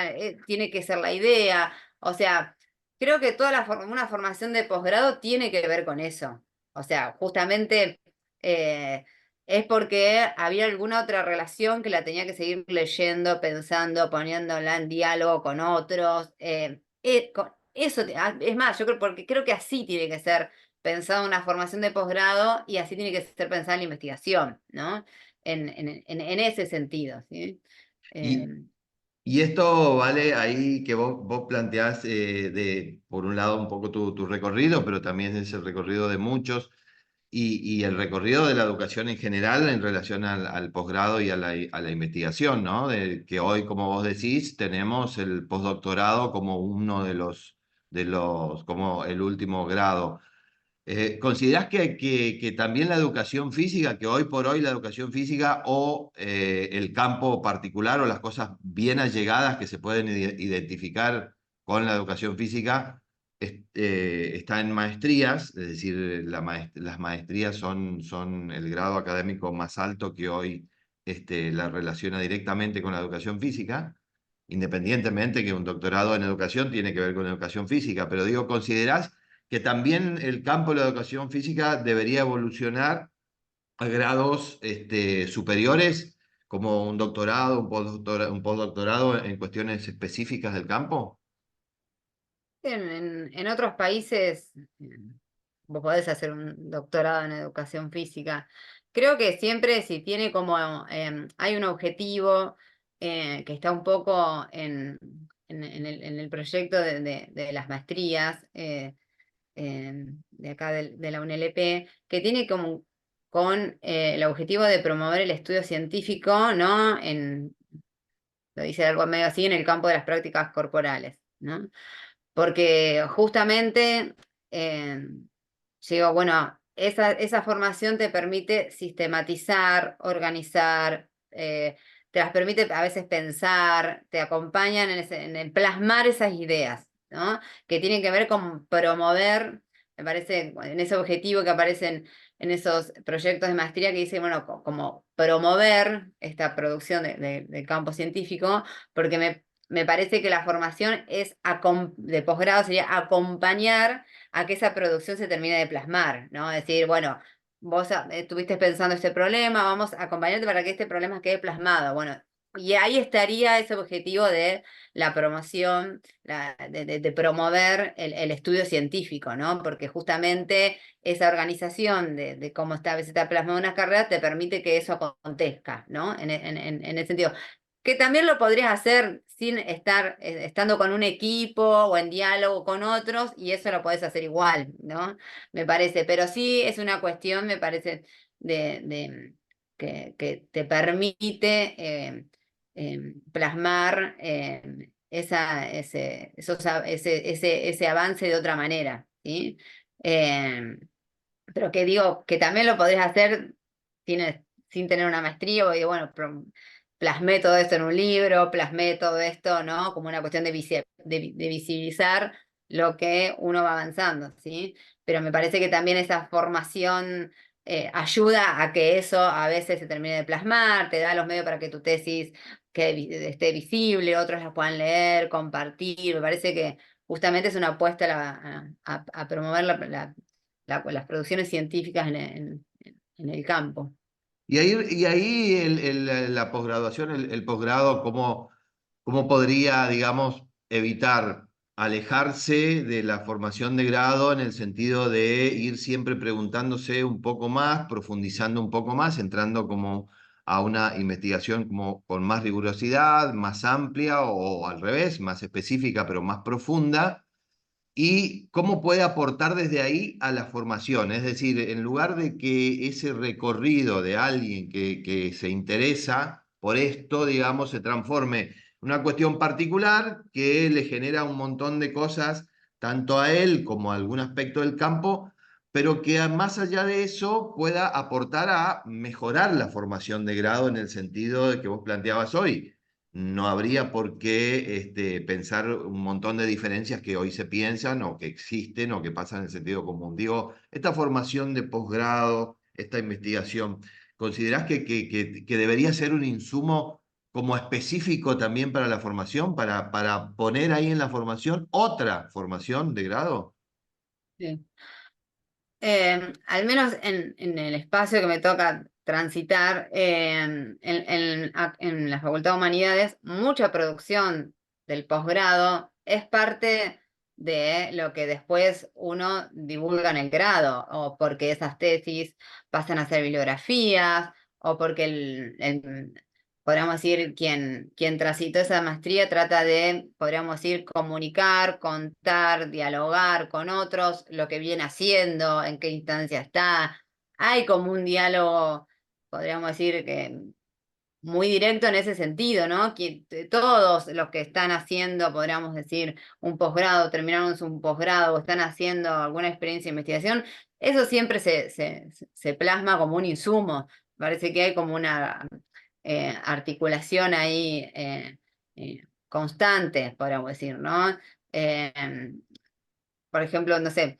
tiene que ser la idea. O sea, creo que toda una formación de posgrado tiene que ver con eso. O sea, justamente es porque había alguna otra relación que la tenía que seguir leyendo, pensando, poniéndola en diálogo con otros. Eso, es más, yo creo, porque creo que así tiene que ser pensado una formación de posgrado y así tiene que ser pensada la investigación, ¿no? en ese sentido, ¿sí? Y, Em, y esto vale ahí que vos planteás por un lado un poco tu recorrido, pero también es el recorrido de muchos y el recorrido de la educación en general en relación al posgrado y a la investigación, ¿no? De que hoy, como vos decís, tenemos el postdoctorado como uno como el último grado. ¿Considerás que también la educación física, que hoy por hoy la educación física o el campo particular o las cosas bien allegadas que se pueden identificar con la educación física está en maestrías? Es decir, las maestrías son el grado académico más alto que hoy la relaciona directamente con la educación física, independientemente que un doctorado en educación tiene que ver con educación física, pero digo, ¿considerás que también el campo de la educación física debería evolucionar a grados superiores, como un doctorado, un postdoctorado en cuestiones específicas del campo? en otros países, vos podés hacer un doctorado en educación física. Creo que siempre si tiene como, hay un objetivo que está un poco en el proyecto de las maestrías de acá de la UNLP, que tiene como con el objetivo de promover el estudio científico, ¿no? Lo dice algo medio así, en el campo de las prácticas corporales, ¿no? Porque justamente, digo, bueno, esa formación te permite sistematizar, organizar, te las permite a veces pensar, te acompañan en el plasmar esas ideas, ¿no? Que tienen que ver con promover, me parece, en ese objetivo que aparecen en esos proyectos de maestría que dicen, bueno, como promover esta producción del campo científico, porque me parece que la formación de posgrado sería acompañar a que esa producción se termine de plasmar, ¿no? Decir, bueno, vos estuviste pensando este problema, vamos a acompañarte para que este problema quede plasmado. Bueno, y ahí estaría ese objetivo de la promoción, de promover el estudio científico, ¿no? Porque justamente esa organización de cómo está, a veces está plasmada una carrera te permite que eso acontezca, ¿no? En ese sentido que también lo podrías hacer sin estar, estando con un equipo o en diálogo con otros, y eso lo podés hacer igual, ¿no? Me parece, pero sí es una cuestión, me parece, que te permite plasmar ese avance de otra manera, ¿sí? Eh, pero que digo, que también lo podrías hacer sin tener una maestría, porque bueno, plasmé todo esto en un libro, plasmé todo esto, ¿no? Como una cuestión de visibilizar lo que uno va avanzando, ¿sí? Pero me parece que también esa formación ayuda a que eso a veces se termine de plasmar, te da los medios para que tu tesis esté visible, otros la puedan leer, compartir, me parece que justamente es una apuesta a promover las producciones científicas en el campo. Y ahí la posgraduación, el posgrado, ¿cómo podría, digamos, evitar alejarse de la formación de grado en el sentido de ir siempre preguntándose un poco más, profundizando un poco más, entrando como a una investigación como con más rigurosidad, más amplia o al revés, más específica pero más profunda? ¿Y cómo puede aportar desde ahí a la formación? Es decir, en lugar de que ese recorrido de alguien que se interesa por esto, digamos, se transforme en una cuestión particular que le genera un montón de cosas, tanto a él como a algún aspecto del campo, pero que más allá de eso pueda aportar a mejorar la formación de grado en el sentido de que vos planteabas hoy. No habría por qué pensar un montón de diferencias que hoy se piensan o que existen o que pasan en el sentido común. Digo, esta formación de posgrado, esta investigación, ¿considerás que debería ser un insumo como específico también para la formación, para poner ahí en la formación otra formación de grado? Sí. Al menos en el espacio que me toca transitar, en la Facultad de Humanidades, mucha producción del posgrado es parte de lo que después uno divulga en el grado, o porque esas tesis pasan a ser bibliografías, o porque podríamos decir, quien transitó esa maestría trata de, podríamos decir, comunicar, contar, dialogar con otros, lo que viene haciendo, en qué instancia está. Hay como un diálogo, podríamos decir, que muy directo en ese sentido, ¿no? Que todos los que están haciendo, podríamos decir, un posgrado, terminaron un posgrado o están haciendo alguna experiencia de investigación, eso siempre se plasma como un insumo. Parece que hay como una articulación ahí constante, podríamos decir, ¿no? Eh, por ejemplo, no sé,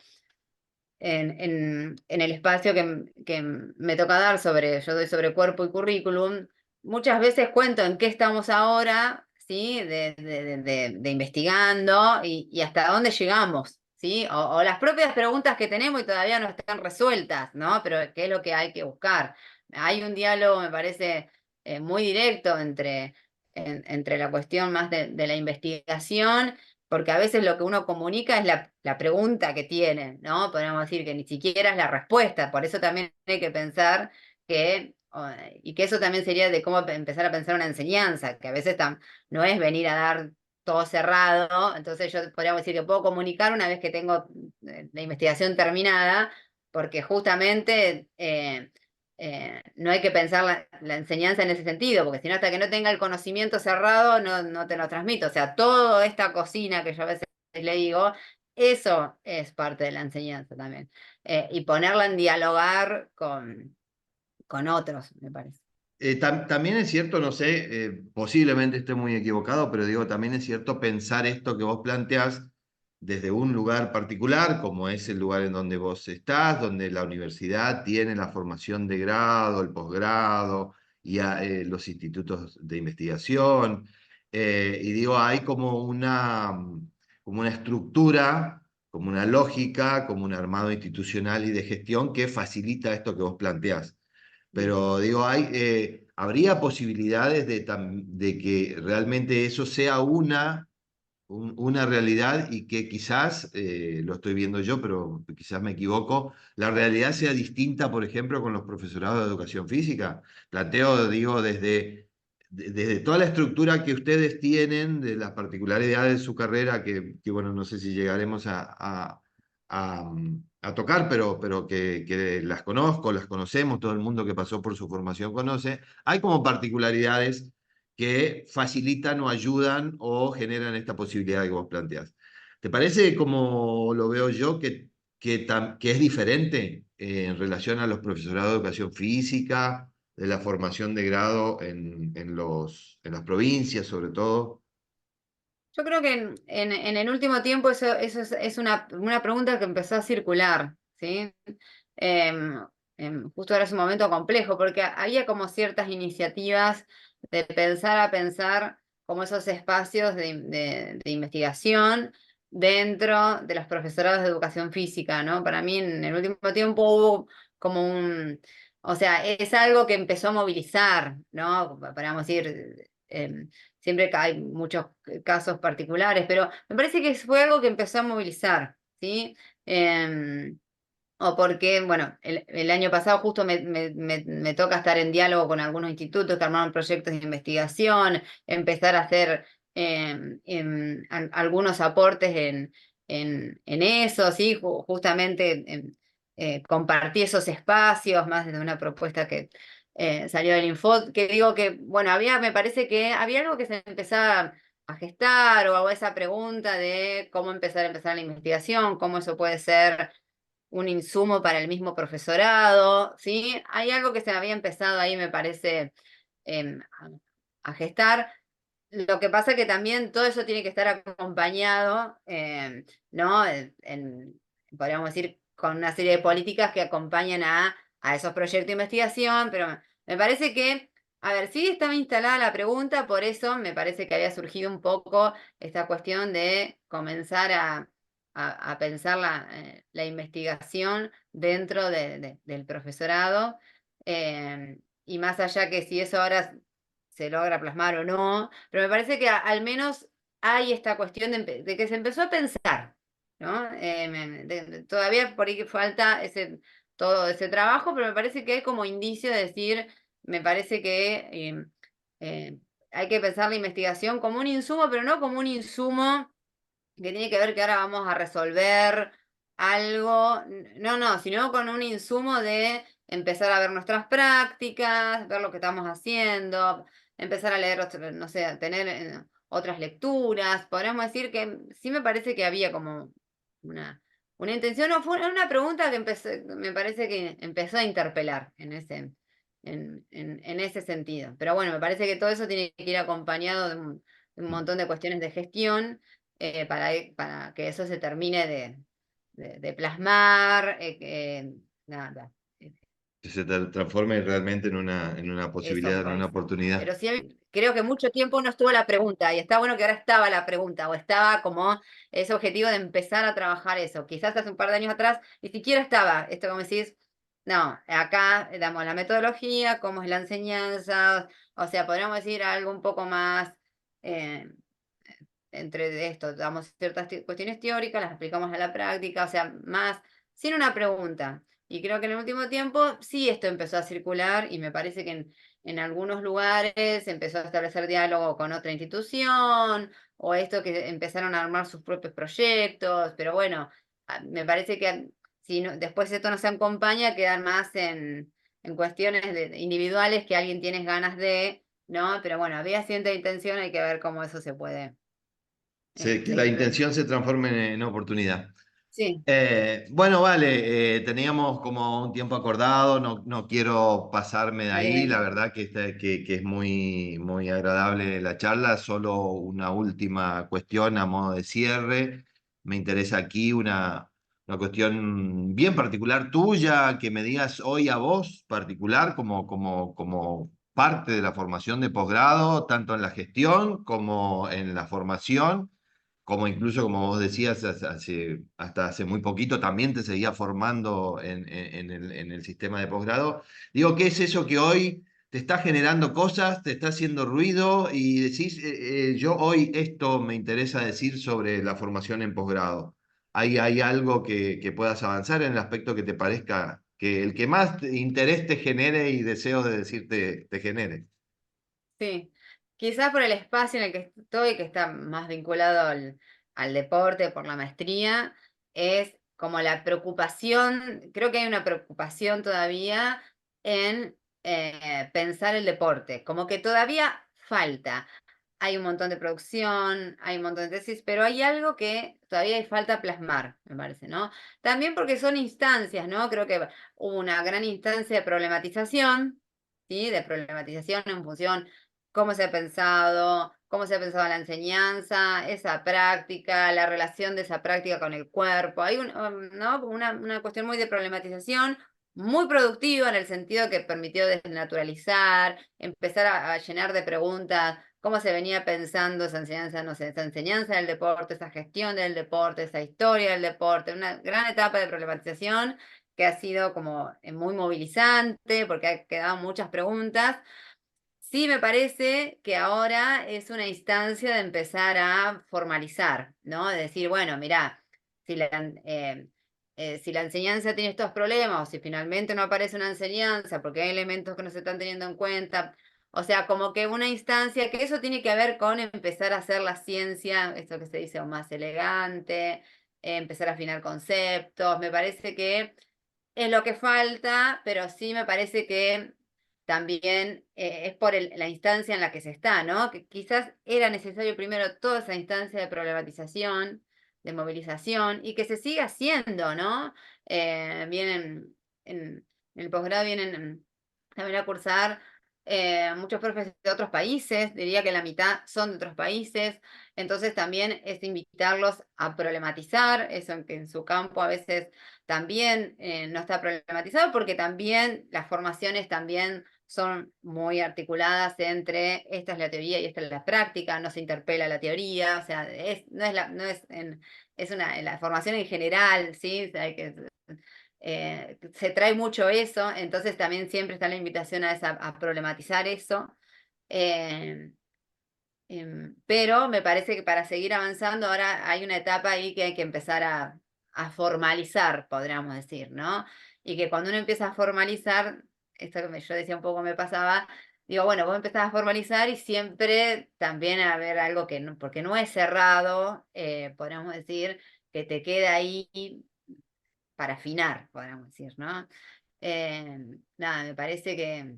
en el espacio que me toca dar yo doy sobre cuerpo y currículum, muchas veces cuento en qué estamos ahora, ¿sí? De investigando y hasta dónde llegamos, ¿sí? O las propias preguntas que tenemos y todavía no están resueltas, ¿no? Pero qué es lo que hay que buscar. Hay un diálogo, me parece, muy directo entre la cuestión más de la investigación porque a veces lo que uno comunica es la pregunta que tiene, ¿no? Podríamos decir que ni siquiera es la respuesta, por eso también hay que pensar y que eso también sería de cómo empezar a pensar una enseñanza, que a veces no es venir a dar todo cerrado, entonces yo podríamos decir que puedo comunicar una vez que tengo la investigación terminada, porque justamente no hay que pensar la enseñanza en ese sentido, porque si no, hasta que no tenga el conocimiento cerrado, no te lo transmito. O sea, toda esta cocina que yo a veces le digo, eso es parte de la enseñanza también. Y ponerla en dialogar con otros, me parece. También es cierto, no sé, posiblemente esté muy equivocado, pero digo, también es cierto pensar esto que vos planteás desde un lugar particular, como es el lugar en donde vos estás, donde la universidad tiene la formación de grado, el posgrado y los institutos de investigación. Y digo, hay como una estructura, como una lógica, como un armado institucional y de gestión que facilita esto que vos planteás. Mm. Pero digo, ¿habría posibilidades de que realmente eso sea una realidad y que quizás, lo estoy viendo yo, pero quizás me equivoco, la realidad sea distinta, por ejemplo, con los profesorados de educación física? Planteo, digo, desde toda la estructura que ustedes tienen, de las particularidades de su carrera, que bueno, no sé si llegaremos a tocar, pero que las conozco, las conocemos, todo el mundo que pasó por su formación conoce, hay como particularidades que facilitan o ayudan o generan esta posibilidad que vos planteás. ¿Te parece, como lo veo yo, que es diferente en relación a los profesorados de educación física, de la formación de grado en las provincias, sobre todo? Yo creo que en el último tiempo eso es una pregunta que empezó a circular, ¿sí? Em, Justo ahora es un momento complejo, porque había como ciertas iniciativas de pensar a pensar como esos espacios de investigación dentro de los profesorados de educación física, ¿no? Para mí en el último tiempo hubo como o sea, es algo que empezó a movilizar, ¿no? Podríamos decir, siempre que hay muchos casos particulares, pero me parece que fue algo que empezó a movilizar, ¿sí? Em, o porque, bueno, el año pasado justo me toca estar en diálogo con algunos institutos que armaron proyectos de investigación, empezar a hacer algunos aportes en eso, ¿sí? Justamente compartí esos espacios más desde una propuesta que salió del Info, que digo que, bueno, me parece que había algo que se empezaba a gestar o hago esa pregunta de cómo empezar la investigación, cómo eso puede ser un insumo para el mismo profesorado, ¿sí? Hay algo que se había empezado ahí, me parece, em, a gestar. Lo que pasa que también todo eso tiene que estar acompañado, ¿no? Podríamos decir, con una serie de políticas que acompañan a esos proyectos de investigación, pero me parece que, a ver, sí estaba instalada la pregunta, por eso me parece que había surgido un poco esta cuestión de comenzar a pensar la investigación dentro del profesorado, y más allá que si eso ahora se logra plasmar o no, pero me parece que al menos hay esta cuestión de que se empezó a pensar, ¿no? Todavía por ahí que falta todo ese trabajo, pero me parece que hay como indicio de decir, me parece que hay que pensar la investigación como un insumo, pero no como un insumo que tiene que ver que ahora vamos a resolver algo, no, sino con un insumo de empezar a ver nuestras prácticas, ver lo que estamos haciendo, empezar a leer, no sé, tener otras lecturas. Podríamos decir que sí me parece que había como una, una intención, o fue una pregunta que me parece que empezó a interpelar en ese sentido. Pero bueno, me parece que todo eso tiene que ir acompañado de un montón de cuestiones de gestión para que eso se termine de plasmar, nada, Que se transforme realmente en una eso posibilidad, en una pasa. oportunidad. Pero sí, creo que mucho tiempo no estuvo la pregunta, y está bueno que ahora estaba la pregunta, o estaba como ese objetivo de empezar a trabajar eso. Quizás hace un par de años atrás ni siquiera estaba, esto como decís, no, acá damos la metodología, cómo es la enseñanza, o sea, podríamos decir algo un poco más... eh, entre esto, damos ciertas cuestiones teóricas, las aplicamos a la práctica, o sea, más sin una pregunta. Y creo que en el último tiempo sí esto empezó a circular y me parece que en algunos lugares empezó a establecer diálogo con otra institución o esto que empezaron a armar sus propios proyectos, pero bueno, me parece que si después esto no se acompaña, quedan más en cuestiones individuales que alguien tiene ganas de, ¿no? Pero bueno, había cierta intención, hay que ver cómo eso se puede Que la seguir. intención se transforme en oportunidad. Sí, Bueno, vale, teníamos como un tiempo acordado, no quiero pasarme de está ahí, la bien. verdad que es muy agradable la charla, solo una última cuestión a modo de cierre. Me interesa aquí una cuestión bien particular tuya, que me digas hoy a vos particular como parte de la formación de posgrado, tanto en la gestión como en la formación como incluso, como vos decías, hasta hace muy poquito también te seguía formando en el sistema de posgrado. Digo, ¿qué es eso que hoy te está generando cosas, te está haciendo ruido y decís, yo hoy esto me interesa decir sobre la formación en posgrado? ¿Hay algo que puedas avanzar en el aspecto que te parezca que el que más interés te genere y deseo de decirte te genere? Sí, quizás por el espacio en el que estoy, que está más vinculado al deporte por la maestría, es como la preocupación, creo que hay una preocupación todavía en pensar el deporte, como que todavía falta. Hay un montón de producción, hay un montón de tesis, pero hay algo que todavía hay falta plasmar, me parece, ¿no? También porque son instancias, ¿no? Creo que hubo una gran instancia de problematización, ¿sí? De problematización en función cómo se ha pensado la enseñanza, esa práctica, la relación de esa práctica con el cuerpo. Hay ¿no? Una cuestión muy de problematización, muy productiva en el sentido que permitió desnaturalizar, empezar a llenar de preguntas cómo se venía pensando esa enseñanza, no sé, esa enseñanza del deporte, esa gestión del deporte, esa historia del deporte, una gran etapa de problematización que ha sido como muy movilizante porque ha quedado muchas preguntas. Sí, me parece que ahora es una instancia de empezar a formalizar, ¿no? De decir, bueno, mirá, si la, si la enseñanza tiene estos problemas, o si finalmente no aparece una enseñanza, porque hay elementos que no se están teniendo en cuenta, o sea, como que una instancia, que eso tiene que ver con empezar a hacer la ciencia, esto que se dice, o más elegante, empezar a afinar conceptos, me parece que es lo que falta, pero sí me parece que también es por la instancia en la que se está, ¿no? Que quizás era necesario primero toda esa instancia de problematización, de movilización, y que se siga haciendo, ¿no? Vienen en el posgrado vienen también a cursar muchos profes de otros países, diría que la mitad son de otros países, entonces también es invitarlos a problematizar eso en que en su campo a veces también no está problematizado porque también las formaciones también son muy articuladas entre esta es la teoría y esta es la práctica, no se interpela la teoría, o sea, no es es una la formación en general, ¿sí? O sea, se trae mucho eso, entonces también siempre está la invitación a problematizar eso. eh, pero me parece que para seguir avanzando ahora hay una etapa ahí que hay que empezar a formalizar, podríamos decir, ¿no? Y que cuando uno empieza a formalizar, esto que yo decía un poco me pasaba, digo, bueno, vos empezás a formalizar y siempre también a ver algo que no, porque no es cerrado, podríamos decir, que te queda ahí para afinar, podríamos decir, ¿no? Nada, me parece que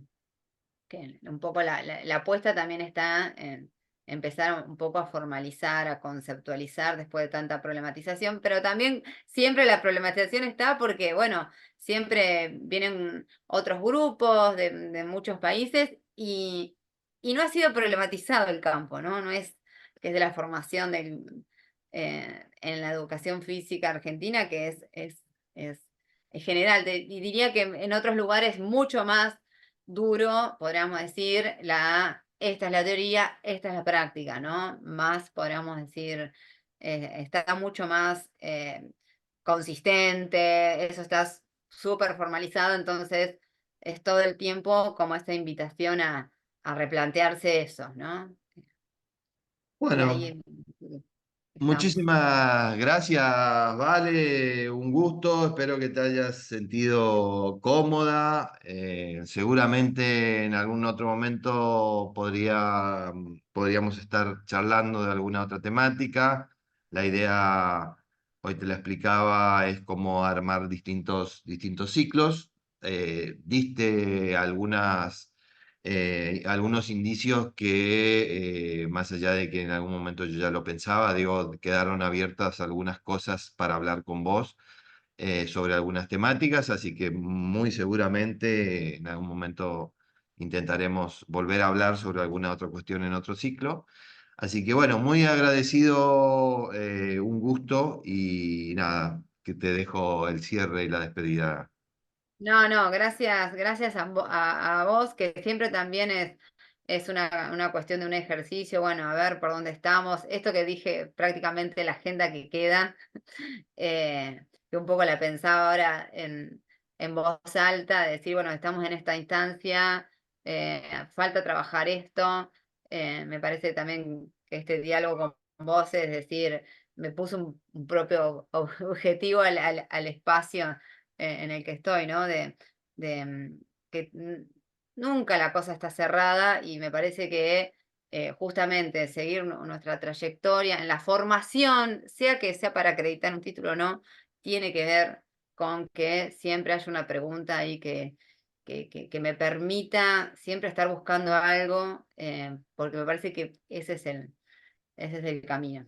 un poco la apuesta también está en empezar un poco a formalizar, a conceptualizar después de tanta problematización, pero también siempre la problematización está porque, bueno, siempre vienen otros grupos de muchos países y no ha sido problematizado el campo, ¿no? No es que es de la formación en la educación física argentina, que es, es general. Y diría que en otros lugares mucho más duro, podríamos decir, esta es la teoría, esta es la práctica, ¿no? Más, podríamos decir, está mucho más consistente, eso está súper formalizado, entonces es todo el tiempo como esta invitación a replantearse eso, ¿no? Y Bueno, ahí estamos. muchísimas gracias, Vale, un gusto, espero que te hayas sentido cómoda. Seguramente en algún otro momento podríamos estar charlando de alguna otra temática. La idea, hoy te la explicaba, es cómo armar distintos ciclos. Diste algunos indicios que, más allá de que en algún momento yo ya lo pensaba, digo, quedaron abiertas algunas cosas para hablar con vos sobre algunas temáticas, así que muy seguramente en algún momento intentaremos volver a hablar sobre alguna otra cuestión en otro ciclo. Así que bueno, muy agradecido, un gusto y nada, que te dejo el cierre y la despedida. No, no, gracias, gracias a vos, que siempre también es una cuestión de un ejercicio, bueno, a ver por dónde estamos. Esto que dije, prácticamente la agenda que queda, que un poco la pensaba ahora en voz alta, de decir, bueno, estamos en esta instancia, falta trabajar esto. Me parece también que este diálogo con vos es decir, me puso un propio objetivo al espacio en el que estoy, ¿no? De que nunca la cosa está cerrada y me parece que justamente seguir nuestra trayectoria en la formación, sea que sea para acreditar un título o no, tiene que ver con que siempre haya una pregunta ahí que me permita siempre estar buscando algo, porque me parece que ese es el camino.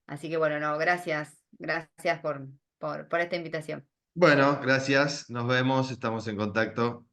Así que bueno, no, gracias, gracias por esta invitación. Bueno, gracias, nos vemos, estamos en contacto.